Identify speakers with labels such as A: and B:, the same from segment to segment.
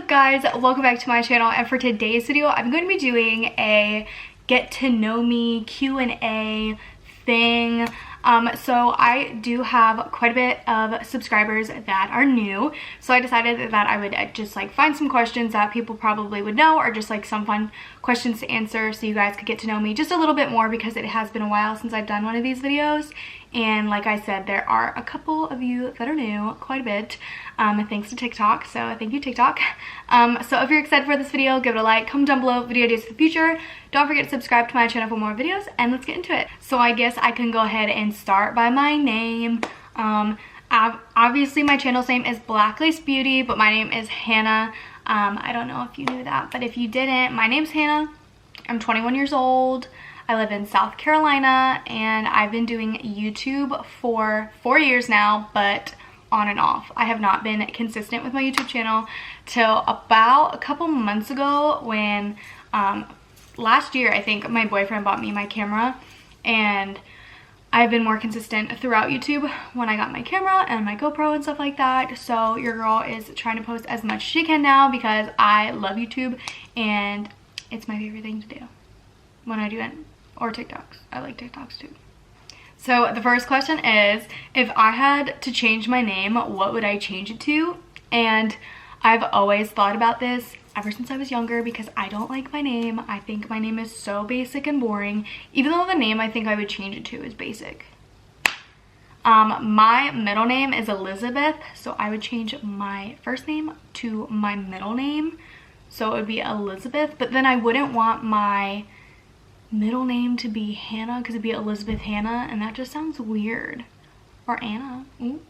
A: up guys, welcome back to my channel, and for today's video I'm going to be doing a get to know me Q&A thing. So I do have quite a bit of subscribers that are new, so I decided that I would just like find some questions that people probably would know, or just like some fun questions to answer so you guys could get to know me just a little bit more, because it has been a while since I've done one of these videos. And like I said, there are a couple of you that are new, quite a bit, thanks to TikTok, so thank you TikTok. So if you're excited for this video, give it a like, comment down below video ideas for the future, don't forget to subscribe to my channel for more videos, and let's get into it. So I guess I can go ahead and start by my name. Obviously my channel's name is Black Lace Beauty, but my name is Hannah. I don't know if you knew that, but if you didn't, my name's Hannah. I'm 21 years old. I live in South Carolina, and I've been doing YouTube for 4 years now, but on and off. I have not been consistent with my YouTube channel till about a couple months ago when last year I think my boyfriend bought me my camera, and I've been more consistent throughout YouTube when I got my camera and my GoPro and stuff like that. So your girl is trying to post as much as she can now because I love YouTube and it's my favorite thing to do when I do it. Or TikToks. I like TikToks too. So the first question is, if I had to change my name, what would I change it to? And I've always thought about this ever since I was younger, because I don't like my name. I think my name is so basic and boring, even though the name I think I would change it to is basic. My middle name is Elizabeth, so I would change my first name to my middle name, so it would be Elizabeth. But then I wouldn't want my middle name to be Hannah, because it'd be Elizabeth Hannah, and that just sounds weird. Or Anna. Ooh.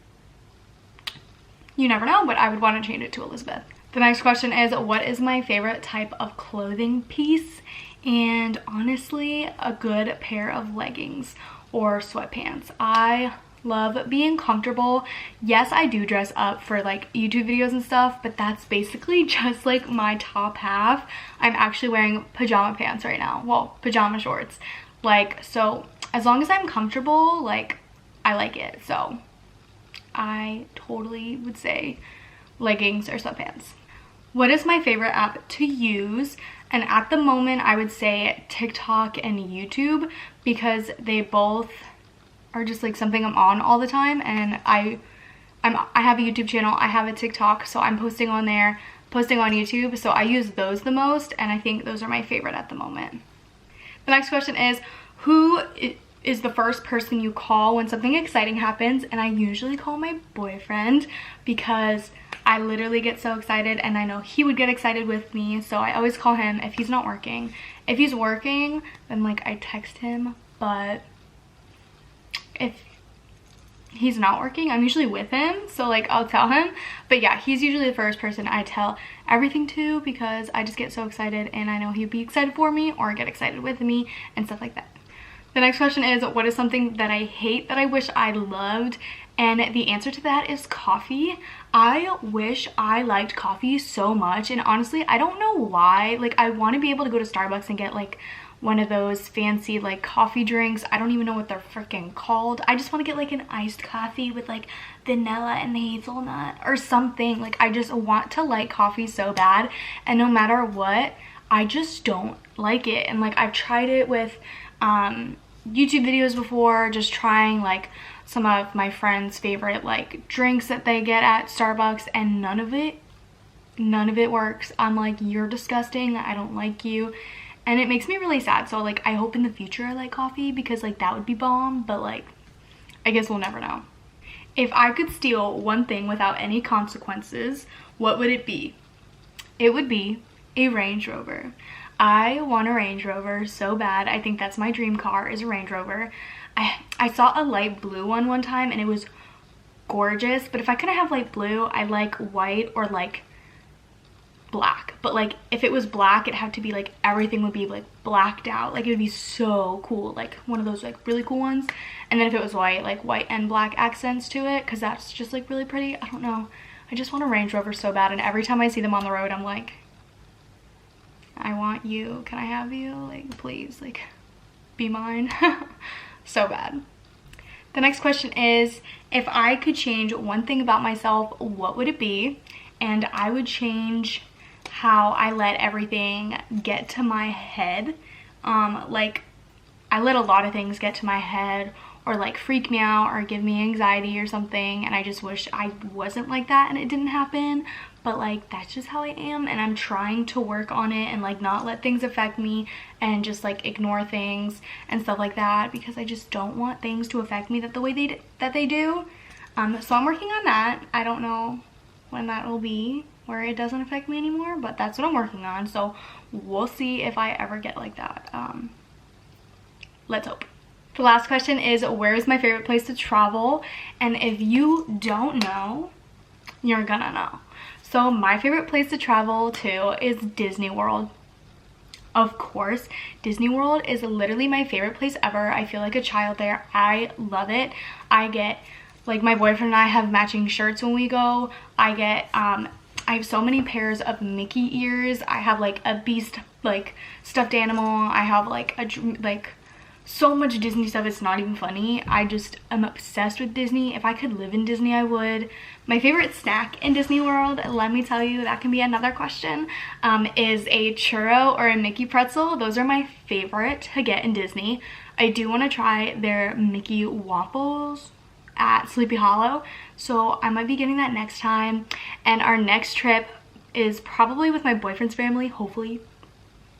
A: You never know, but I would want to change it to Elizabeth. The next question is, what is my favorite type of clothing piece? And honestly, a good pair of leggings or sweatpants. I love being comfortable. Yes, I do dress up for like YouTube videos and stuff, but that's basically just like my top half. I'm actually wearing pajama pants right now. Well, pajama shorts. Like, so as long as I'm comfortable, like, I like it. So I totally would say leggings or sweatpants. What is my favorite app to use? And at the moment, I would say TikTok and YouTube, because they both are just like something I'm on all the time, and I have a YouTube channel, I have a TikTok, so I'm posting on there, posting on YouTube, so I use those the most, and I think those are my favorite at the moment. The next question is, who is the first person you call when something exciting happens? And I usually call my boyfriend, because I literally get so excited, and I know he would get excited with me, so I always call him if he's not working. If he's working, then like I text him, but if he's not working, I'm usually with him, so like I'll tell him. But yeah, he's usually the first person I tell everything to, because I just get so excited, and I know he'd be excited for me or get excited with me and stuff like that. The next question is, what is something that I hate that I wish I loved? And the answer to that is coffee. I wish I liked coffee so much, and honestly I don't know why. Like, I want to be able to go to Starbucks and get like one of those fancy like coffee drinks. I don't even know what they're freaking called. I just want to get like an iced coffee with like vanilla and hazelnut or something. Like, I just want to like coffee so bad, and no matter what, I just don't like it. And like, I've tried it with YouTube videos before, just trying like some of my friends' favorite like drinks that they get at Starbucks, and none of it works. I'm like, you're disgusting, I don't like you. And it makes me really sad. So like, I hope in the future I like coffee, because like that would be bomb, but like, I guess we'll never know. If I could steal one thing without any consequences, what would it be? It would be a Range Rover. I want a Range Rover so bad. I think that's my dream car, is a Range Rover. I saw a light blue one time, and it was gorgeous, but if I couldn't have light blue, I like white or like black. But like, if it was black, it had to be like, everything would be like blacked out. Like, it would be so cool, like one of those like really cool ones. And then if it was white, like white and black accents to it, because that's just like really pretty. I don't know, I just want a Range Rover so bad, and every time I see them on the road, I'm like, I want you, can I have you? Like, please, like, be mine. So bad. The next question is, if I could change one thing about myself, what would it be? And I would change how I let everything get to my head. Like, I let a lot of things get to my head or like freak me out or give me anxiety or something, and I just wish I wasn't like that and it didn't happen. But like, that's just how I am, and I'm trying to work on it and like not let things affect me and just like ignore things and stuff like that, because I just don't want things to affect me the way they do. So I'm working on that. I don't know when that will be, where it doesn't affect me anymore, but that's what I'm working on. So we'll see if I ever get like that. Let's hope. The last question is, where is my favorite place to travel? And if you don't know, you're gonna know. So my favorite place to travel to is Disney World. Of course, Disney World is literally my favorite place ever. I feel like a child there. I love it. I get, like, my boyfriend and I have matching shirts when we go. I have so many pairs of Mickey ears. I have like a Beast like stuffed animal. I have like so much Disney stuff, it's not even funny. I just am obsessed with Disney. If I could live in Disney, I would. My favorite snack in Disney World, let me tell you, that can be another question, is a churro or a Mickey pretzel. Those are my favorite to get in Disney. I do want to try their Mickey waffles at Sleepy Hollow, so I might be getting that next time. And our next trip is probably with my boyfriend's family, hopefully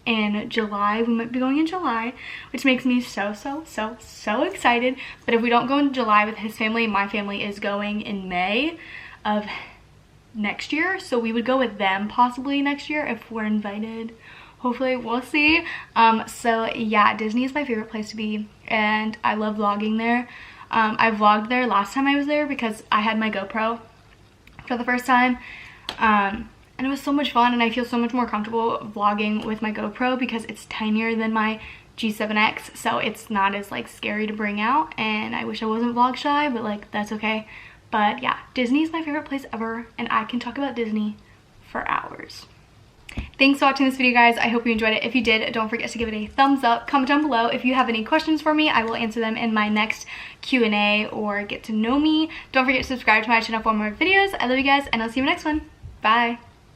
A: in July. We might be going in July, which makes me so excited. But if we don't go in July with his family, my family is going in May of next year, so we would go with them possibly next year if we're invited. Hopefully, we'll see. So yeah, Disney is my favorite place to be, and I love vlogging there. I vlogged there last time I was there because I had my GoPro for the first time, and it was so much fun, and I feel so much more comfortable vlogging with my GoPro because it's tinier than my G7X, so it's not as like scary to bring out. And I wish I wasn't vlog shy, but like, that's okay. But yeah, Disney is my favorite place ever, and I can talk about Disney for hours. Thanks for watching this video, guys. I hope you enjoyed it. If you did, don't forget to give it a thumbs up. Comment down below if you have any questions for me. I will answer them in my next Q&A or get to know me. Don't forget to subscribe to my channel for more videos. I love you guys, and I'll see you in the next one. Bye.